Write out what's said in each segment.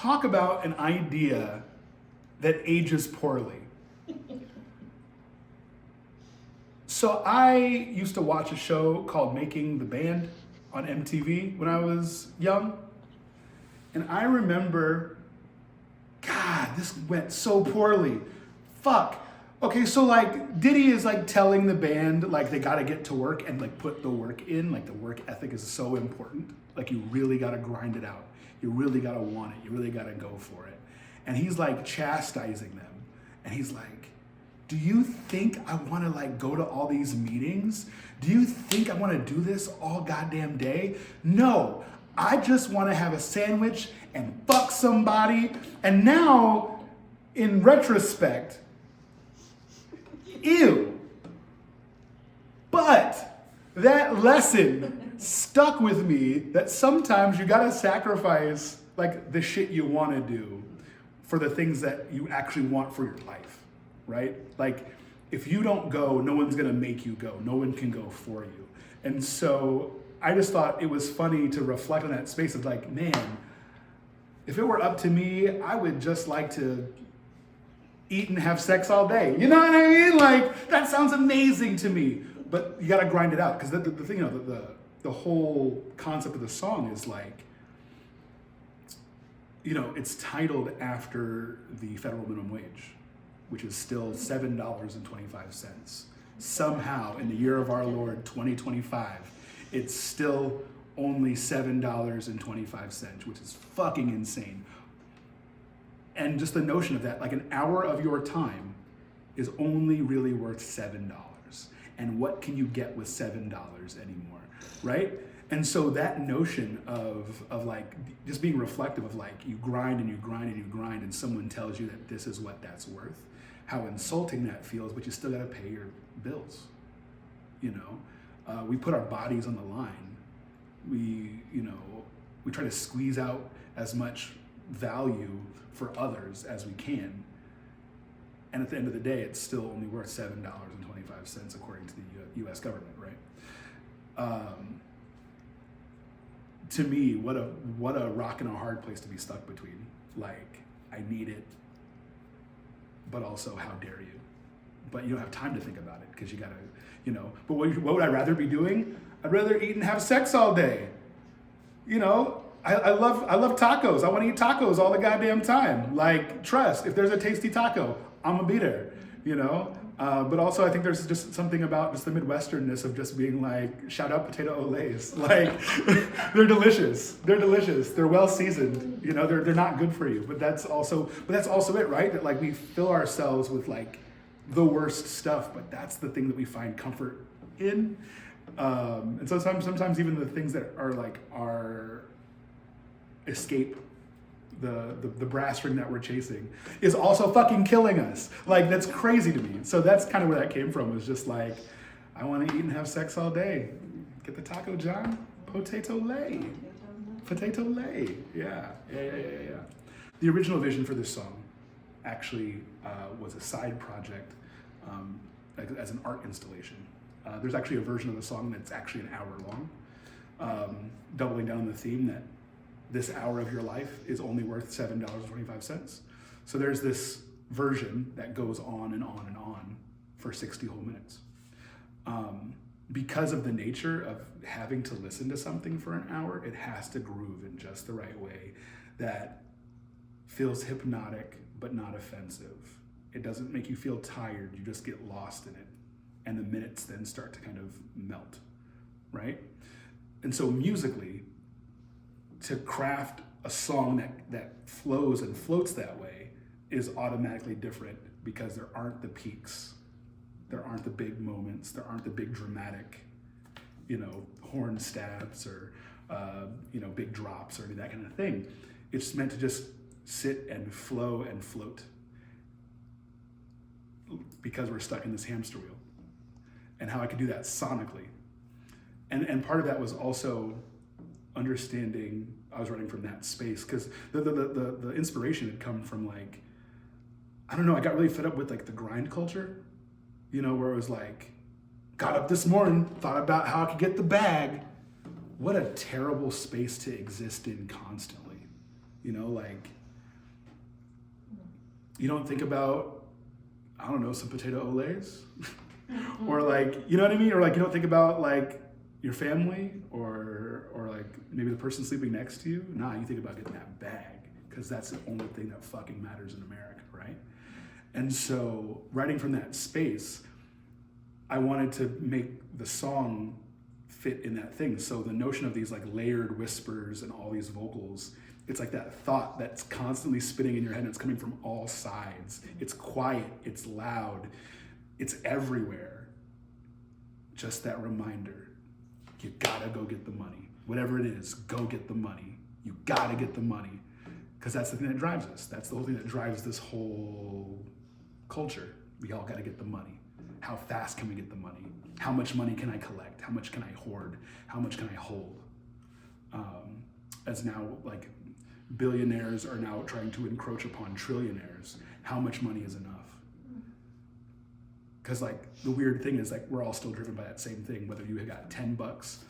talk about an idea that ages poorly. So I used to watch a show called Making the Band on MTV when I was young. And I remember, God, this went so poorly. Fuck. Okay, so like Diddy is like telling the band like they gotta get to work and like put the work in. Like the work ethic is so important. Like you really gotta grind it out. You really gotta want it. You really gotta go for it. And he's like chastising them. And he's like, do you think I wanna like go to all these meetings? Do you think I wanna do this all goddamn day? No, I just wanna have a sandwich and fuck somebody. And now, in retrospect, ew. But that lesson stuck with me that sometimes you gotta sacrifice like the shit you wanna do for the things that you actually want for your life, right? Like if you don't go, no one's gonna make you go. No one can go for you. And so I just thought it was funny to reflect on that space of like, man, if it were up to me, I would just like to eat and have sex all day. You know what I mean? Like, that sounds amazing to me. But you gotta grind it out. Because the thing, you know, the whole concept of the song is like, you know, it's titled after the federal minimum wage, which is still $7.25. Somehow, in the year of our Lord, 2025, it's still only $7.25, which is fucking insane. And just the notion of that, like an hour of your time is only really worth $7. And what can you get with $7 anymore, right? And so that notion of like just being reflective of like you grind and you grind and you grind and someone tells you that this is what that's worth, how insulting that feels, but you still gotta pay your bills, you know? We put our bodies on the line. We try to squeeze out as much value for others as we can. And at the end of the day, it's still only worth $7.25 according to the US government, right? To me, what a rock and a hard place to be stuck between. Like, I need it, but also how dare you? But you don't have time to think about it because you gotta, you know, but what would I rather be doing? I'd rather eat and have sex all day. You know, I love tacos. I want to eat tacos all the goddamn time. Like, trust, if there's a tasty taco, I'm gonna be there, you know? But also I think there's just something about just the Midwesternness of just being like, shout out potato olays. Like, they're delicious. They're delicious. They're well seasoned. You know, they're not good for you, but that's also it, right? That like we fill ourselves with like the worst stuff, but that's the thing that we find comfort in. And so sometimes even the things that are like our escape, the brass ring that we're chasing, is also fucking killing us. Like, that's crazy to me. So that's kind of where that came from, was just like, I want to eat and have sex all day. Get the taco, John. Potato lay. Potato lay. Yeah. The original vision for this song actually was a side project as an art installation. There's actually a version of the song that's actually an hour long, doubling down on the theme that this hour of your life is only worth $7.25. So there's this version that goes on and on and on for 60 whole minutes. Because of the nature of having to listen to something for an hour, it has to groove in just the right way that feels hypnotic but not offensive. It doesn't make you feel tired, you just get lost in it. And the minutes then start to kind of melt, right? And so musically, to craft a song that flows and floats that way is automatically different because there aren't the peaks, there aren't the big moments, there aren't the big dramatic, you know, horn stabs or, you know, big drops or any of that kind of thing. It's meant to just sit and flow and float because we're stuck in this hamster wheel. And how I could do that sonically. And part of that was also understanding I was writing from that space, because the inspiration had come from like, I don't know, I got really fed up with like the grind culture, you know, where it was like, got up this morning, thought about how I could get the bag. What a terrible space to exist in constantly. You know, like You don't think about, I don't know, some potato olays? Or like, you know what I mean? Or like, you don't think about like your family or like maybe the person sleeping next to you? Nah, you think about getting that bag because that's the only thing that fucking matters in America, right? And so writing from that space, I wanted to make the song fit in that thing. So the notion of these like layered whispers and all these vocals, it's like that thought that's constantly spinning in your head and it's coming from all sides. It's quiet, it's loud, it's everywhere. Just that reminder, you gotta go get the money. Whatever it is, go get the money. You gotta get the money. Because that's the thing that drives us. That's the whole thing that drives this whole culture. We all gotta get the money. How fast can we get the money? How much money can I collect? How much can I hoard? How much can I hold? As now, like, billionaires are now trying to encroach upon trillionaires. How much money is enough? Because, like, the weird thing is, like, we're all still driven by that same thing, whether you got $10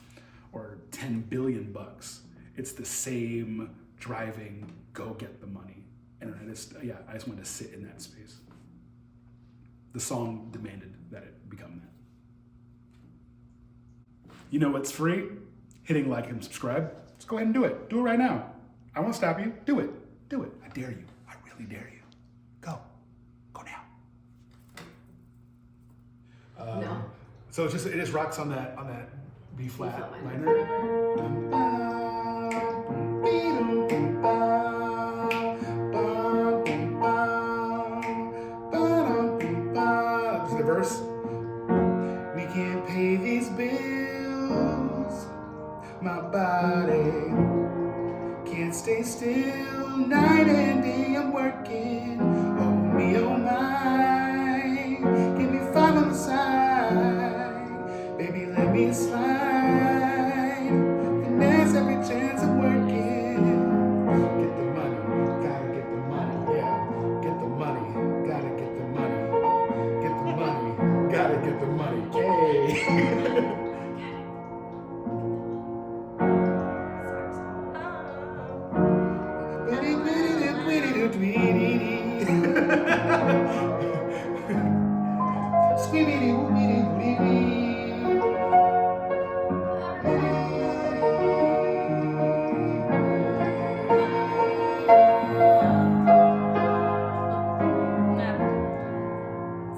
or 10 billion bucks. It's the same driving, go get the money. And I just wanted to sit in that space. The song demanded that it become that. You know what's free? Hitting like and subscribe. Let's go ahead and do it. Do it right now. I won't stop you. Do it. Do it. I dare you. I really dare you. Go. Go now. No. So it just rocks on that B flat minor. The verse. We can't pay these bills. My body can't stay still. Night and day I'm working. Oh me, oh my. Give me 5 on the side. Baby, let me slide. Finesse every chance I'm working. Get the money, gotta get the money, yeah. Get the money, gotta get the money. Get the money, gotta get the money, yay.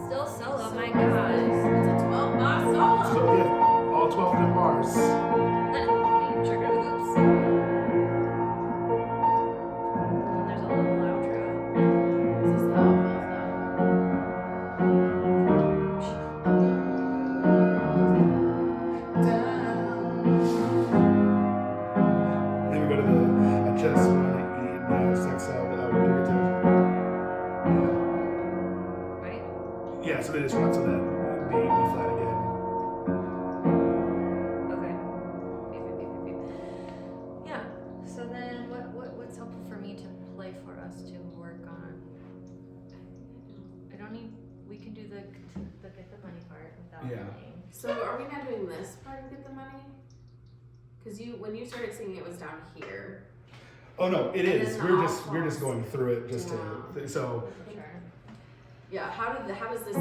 Still solo, my God. It's a 12-bar solo. So yeah, all 12 of them bars. Being triggered loops. And there's a little outro. This is the alpha Then we go to the I just wanna eat now sex out without a Right? Yeah, so they just rocks on that B flat again. Okay. Beep. Yeah. So then what's helpful for me to play for us to work on? I don't need, we can do the get the money part without Yeah. playing. So are we not doing this part to get the money? Because when you started singing, it was down here. Oh no, it And is. then We're the just going through it just to so. Sure. Yeah. How does this?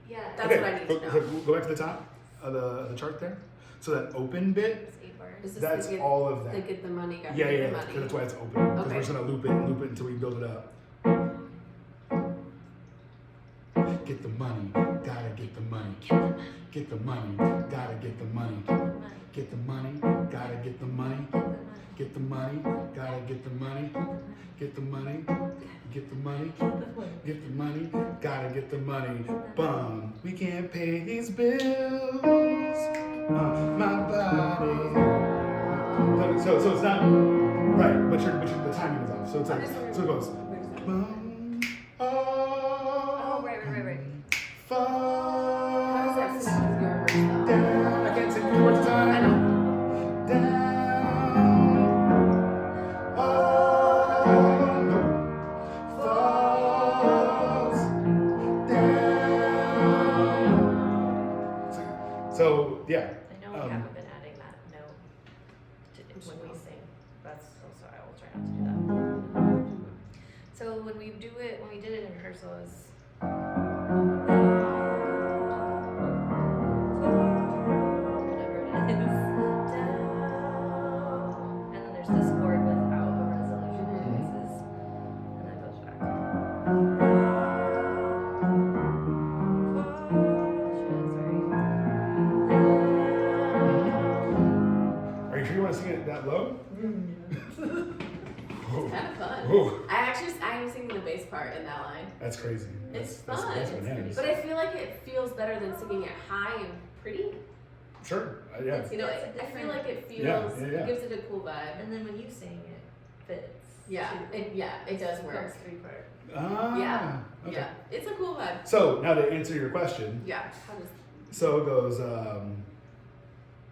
Yeah. That's Okay, what I need go, to know. go back to the top of the chart there. So that open bit, It's 8 bars. Is this that's the get, all of the that. get the money, got Yeah, get yeah, the because money. that's why it's open. Because Okay. we're just gonna loop it until we build it up. Get the money, gotta get the money. Get the money, gotta get the money. Get the money, gotta get the money. Get the money, gotta get the money. Get the money, get the money. Get the money, gotta get the money. Bum, we can't pay these bills. My body. So it's not right, but the timing is off. So it's like so it goes. Bum, Oh, right. How does that falls fit with your verse though? down. I can't sing 2 words at a I time. know. Down. Oh, no. Falls down. So yeah. I know we haven't been adding that note when we sing. That's also, I will try not to do that. So when we we did it in rehearsal, it was whatever it is, down, and then there's this chord without a resolution in voices, and that goes back. Are you sure you want to sing it that low? It's kind of fun. Whoa. I'm singing the bass part in that line. That's crazy. It's That's fun. bananas. But I feel like it feels better than singing it high and pretty. Sure. Yeah. It's, you know, It's a I feel different- like it feels, Yeah. it gives it a cool vibe. And then when you sing it fits. Yeah, too. it does work. Comes 3-part. Ah. Yeah. Okay. Yeah, it's a cool vibe. So now to answer your question, Yeah. How does, so it goes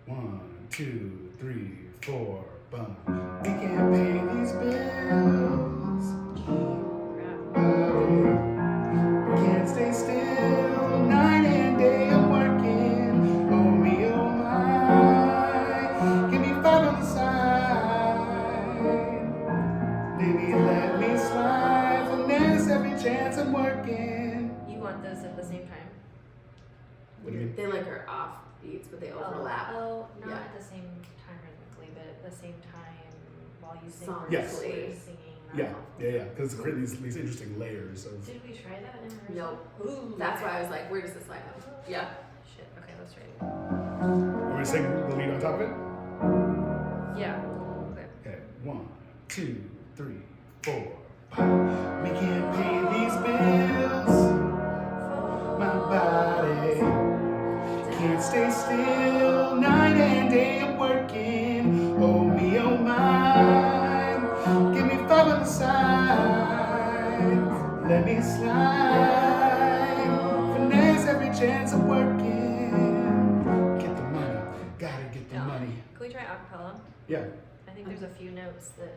1, 2, 3, 4, bum. We can't pay these bills. Can't stay still. Night and day I'm working. Oh me, oh my. Give me 5 on the side. Baby, let me slide. Finesse every chance I'm working. You want those at the same time? What do you mean? they like are off beats, but they overlap. Oh, not Yeah. at the same time rhythmically, but at the same time while you sing. Sonically. Yes. Singing. That's Yeah, awful. yeah, because it's creating these interesting layers of. Did we try that in rehearsal? Nope. Ooh, That's okay. why I was like, where does this line go? Yeah. Shit. Okay, let's try it. Want me to sing the lead on top of it? Yeah. Okay. Okay, 1, 2, 3, 4. We can't pay these bills. My body can't stay still. Night and day I'm working. Oh me, oh my. Give me 5 on the side. Let me slide. Finesse every chance I'm working. Get the money. Gotta get the Yeah. money. Can we try acapella? Yeah. I think there's a few notes that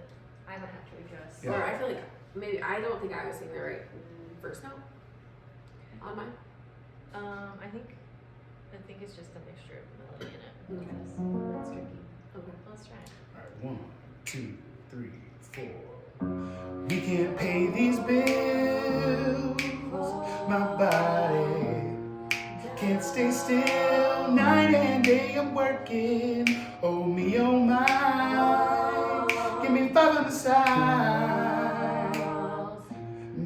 I might have to adjust. Yeah. Or I feel like maybe I don't think I was singing the right first note on mine. I think it's just a mixture of melody in it. Okay. That's tricky. Okay. Let's try it. Alright, 1, 2, 3, 4. We can't pay these bills. My body can't stay still. Night and day I'm working. Oh me, oh my. Give me 5 on the side.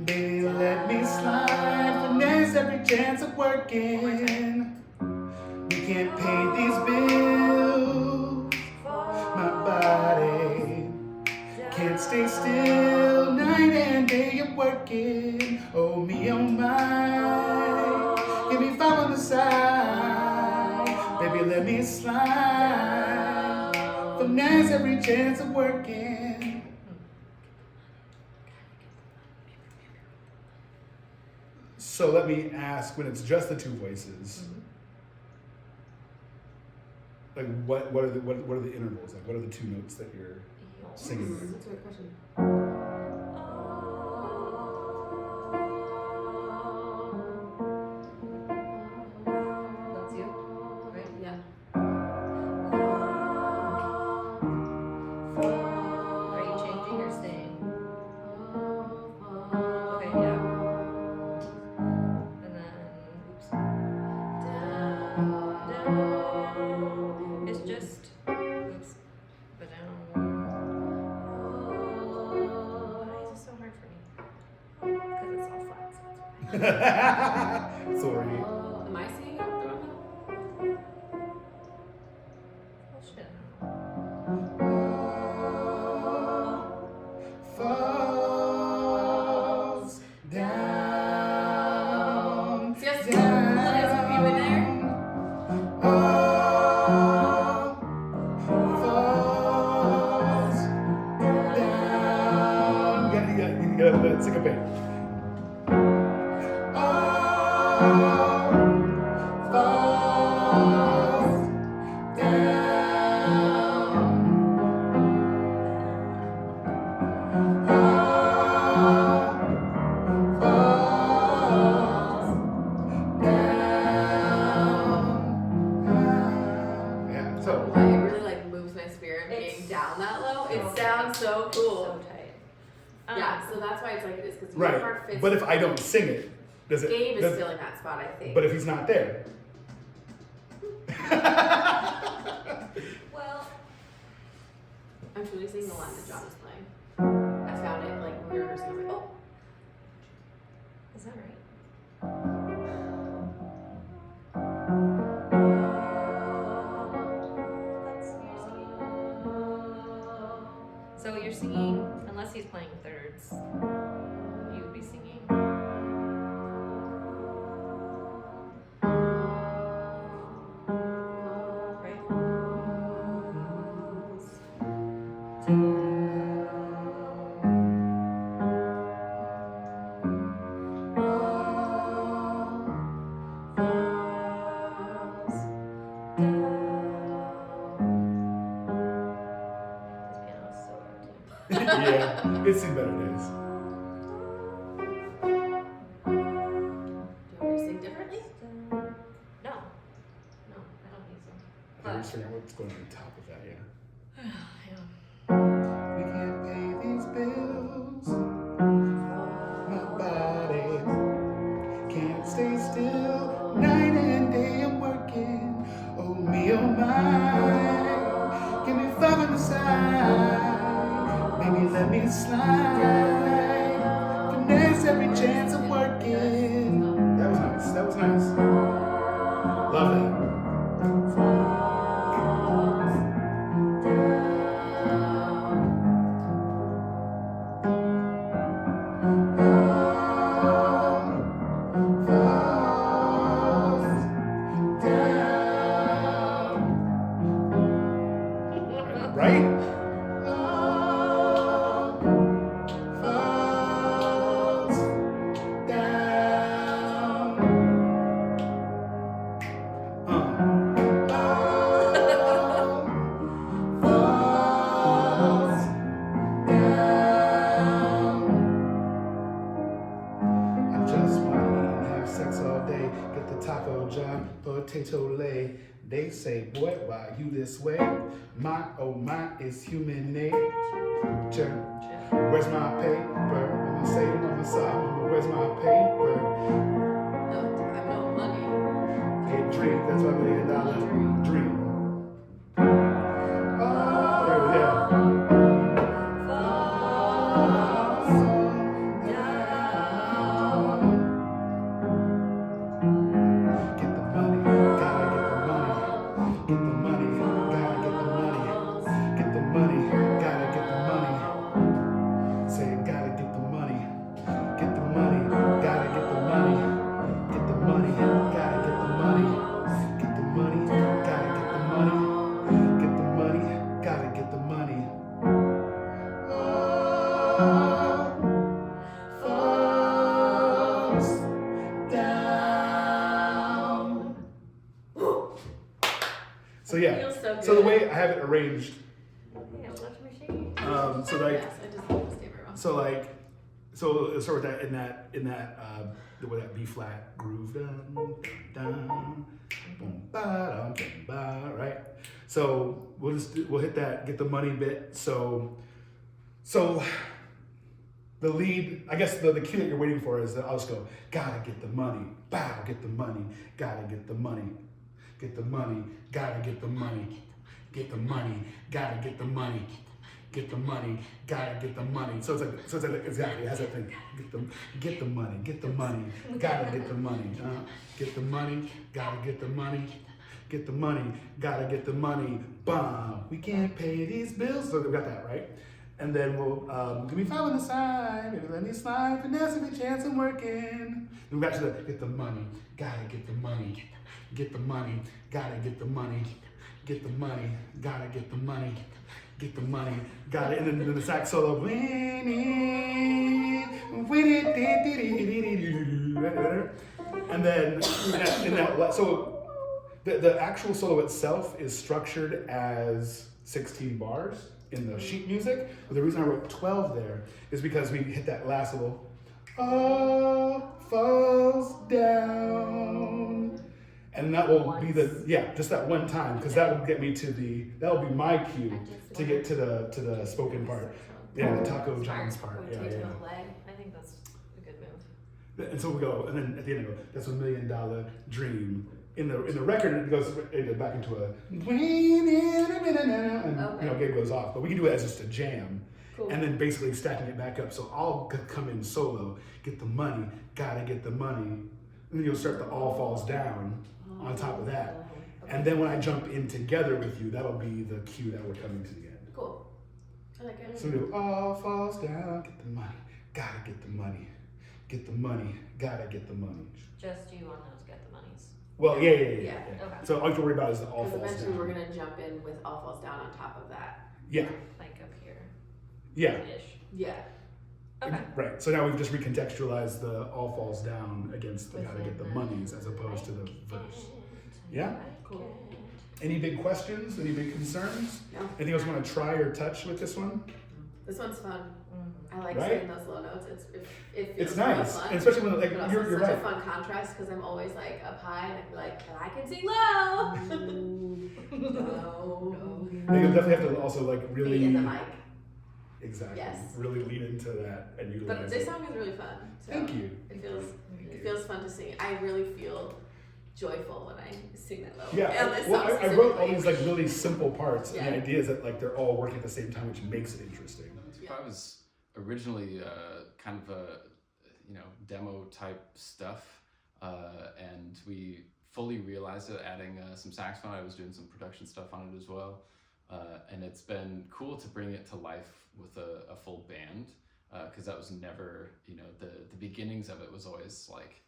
Baby, let me slide. Finesse every chance I'm working. We can't pay these bills. My body can't stay still. Night and day I'm working. Oh me, oh my. Give me 5 on the side. Baby, let me slide. Finesse every chance I'm working. So let me ask, when it's just the two voices, like what are the intervals? Like what are the two notes that you're singing there? That's a good question. That's you, right? Yeah. Are you changing or staying? Okay, yeah. And then, oops. Down. It's just, oops, but down. Why is it so hard for me? Because it's all flat, so that's why. Sorry. Am I singing it wrong note? Oh shit. Falls down. See how cool it is with you in there? Falls down. You gotta let it syncopate. Falls down. Yeah, so It really like moves my spirit being down that low. It sounds so cool. So tight. Yeah, so that's why it's like it is, because your Right. part fits. But if I don't sing it, does it? Gabe is does, still in that spot, I think. But if he's not there. Well, I'm truly singing the line that John is playing. I found it like when we were rehearsing. I was like, oh. is that right? So you're singing, unless he's playing thirds, you would be singing. Right? This piano is so hard too. Yeah, it's seen better days. Do you want me to sing differently? No, I don't think so. I was figuring out what's going on top of that, yeah. Yeah. We can't pay these bills. My body can't stay still. Night and day I'm working. Oh me, oh my. Give me 5 on the side. Maybe let me slide. Finesse every chance I'm working. That was nice. That was nice. Love that. Right? Falls down. Falls down. I just wanna eat and have sex all day. Get the taco job, potato lay. They say, boy, why you this way? My, oh my, is human nature. Where's my paper? I'ma say, Mama, where's my paper? No, I have no money. Get dream, that's my $1 million dream. Oh, there we go. Get the money, gotta get the money. Get the money, gotta get the money. Get the money, gotta get the money. Say, gotta get the money. Get the money, gotta get the money. Get the money, gotta get the money. Get the money, gotta get the money. Get the money, gotta get the money. Oh, falls down. So yeah, Feels so so the good. way I have it arranged, Yeah, left machine. so like, Yes, I just don't stay very well. so like, so let's start with that in that with that B flat groove, dun, dun, boom, ba, dum, dum, ba, right? So we'll hit that get the money bit. So the lead, I guess the cue that you're waiting for is that I'll just go, gotta get the money, bow, get the money, gotta get the money, get the money, gotta get the money, get the money, gotta get the money, get the money, gotta get the money. So it's like exactly, it has that thing, get the money, gotta get the money, get the money, gotta get the money. Get the money, gotta get the money, bomb. We can't pay these bills. So we got that, right? And then we'll, give me 5 on the side, maybe let me slide, finesse every chance I'm working. Then we got to the, get the money, gotta get the money, get the money, gotta get the money, get the money, gotta get the money, get the money, got it. And then the sax solo, and then so the actual solo itself is structured as 16 bars in the sheet music. But the reason I wrote 12 there is because we hit that last little, all falls down. And that will be just that one time, because that will get me to that will be my cue to get to the spoken part. Yeah, the Taco Smart. John's part. Yeah, Rotate to yeah. the leg. I think that's a good move. And so we go, and then at the end I go, that's $1 million dream. In the record, it goes back into a, and Gabe goes off. But we can do it as just a jam, Cool. and then basically stacking it back up. So I'll come in solo, get the money, gotta get the money, and then you'll start the all falls down on top of that. Okay. And then when I jump in together with you, that'll be the cue that we're coming to the end. Cool. I like it. So we do all falls down, get the money, gotta get the money, get the money, gotta get the money. Just you on those get the monies. Well, yeah. Yeah. Okay. So all you have to worry about is the all Because falls eventually down. we're gonna jump in with all falls down on top of that. Yeah, Like up here. yeah. Ish. Yeah. Okay. Right. So now we've just recontextualized the all falls down against the gotta get the Within monies as opposed to the verse. I Yeah? like Cool. it. Any big questions? Any big concerns? No. Anything else you want to try or touch with this one? This one's fun. Mhm. I like Right? saying those low notes. It feels It's nice, fun. and especially when like But also you're such right. a fun contrast because I'm always like up high and I can be like, but I can sing low. No. I think you'll definitely have to also like really Be in the mic. exactly Yes. really lean into that and utilize But this it. song is really fun. So Thank you. It feels fun to sing. I really feel joyful when I sing that low. Yeah. And this Well, song I wrote all specifically. these like really simple parts, and Yeah. the idea is that like they're all working at the same time, which makes it interesting. I was originally kind of a demo type stuff, and we fully realized it adding some saxophone. I was doing some production stuff on it as well, and it's been cool to bring it to life with a full band, because that was never the beginnings of it was always like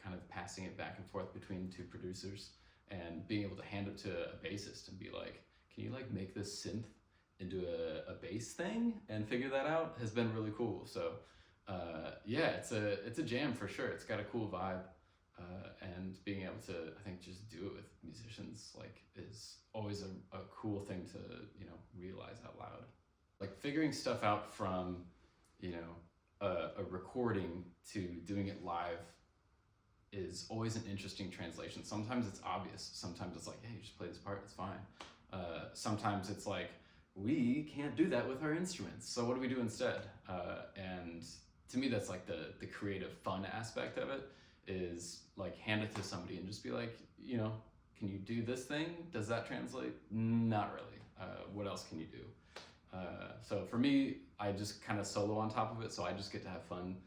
kind of passing it back and forth between two producers and being able to hand it to a bassist and be like, can you like make this synth into a bass thing and figure that out has been really cool. So yeah, it's a jam for sure. It's got a cool vibe, and being able to I think just do it with musicians like is always a cool thing to realize out loud. Like figuring stuff out from a recording to doing it live is always an interesting translation. Sometimes it's obvious. Sometimes it's like, hey, you just play this part, it's fine. Sometimes it's like, we can't do that with our instruments, so what do we do instead? And to me, that's like the creative fun aspect of it, is like hand it to somebody and just be like, can you do this thing? Does that translate? Not really. What else can you do? So for me, I just kind of solo on top of it, so I just get to have fun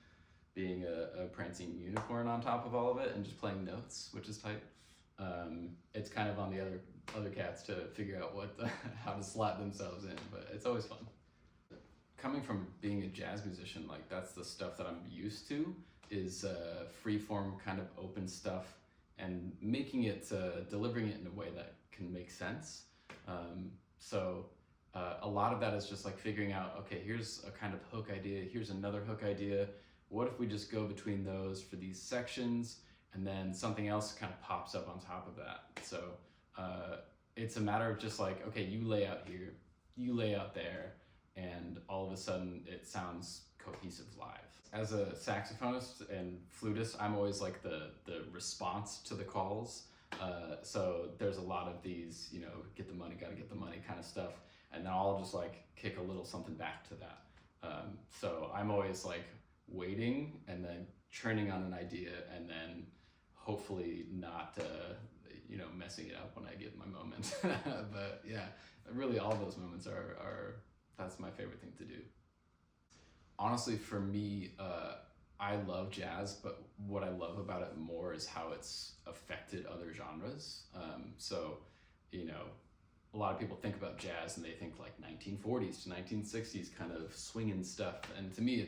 being a prancing unicorn on top of all of it and just playing notes, which is tight. It's kind of on the other cats to figure out how to slot themselves in, but it's always fun. Coming from being a jazz musician, like that's the stuff that I'm used to, is free-form kind of open stuff and making it, delivering it in a way that can make sense. So a lot of that is just like figuring out, okay, here's a kind of hook idea, here's another hook idea. What if we just go between those for these sections, and then something else kind of pops up on top of that? So it's a matter of just like, okay, you lay out here, you lay out there, and all of a sudden it sounds cohesive live. As a saxophonist and flutist, I'm always like the response to the calls. So there's a lot of these, get the money, gotta get the money kind of stuff, and then I'll just like kick a little something back to that. So I'm always like waiting and then churning on an idea, and then hopefully not messing it up when I get my moment. But yeah, really all those moments are that's my favorite thing to do. Honestly, for me, I love jazz, but what I love about it more is how it's affected other genres. So a lot of people think about jazz and they think like 1940s to 1960s kind of swinging stuff, and to me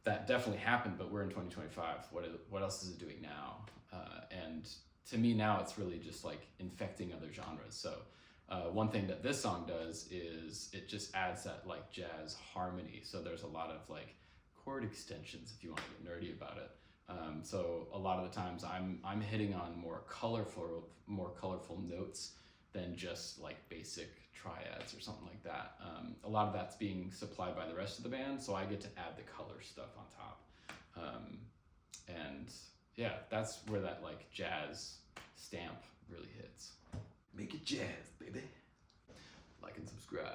that definitely happened, but we're in 2025. What else is it doing now? And to me now, it's really just like infecting other genres. So one thing that this song does is it just adds that like jazz harmony. So there's a lot of like chord extensions, if you want to get nerdy about it. So a lot of the times I'm hitting on more colorful notes than just like basic triads or something like that. A lot of that's being supplied by the rest of the band, so I get to add the color stuff on top. And yeah, that's where that like jazz stamp really hits. Make it jazz, baby. Like and subscribe.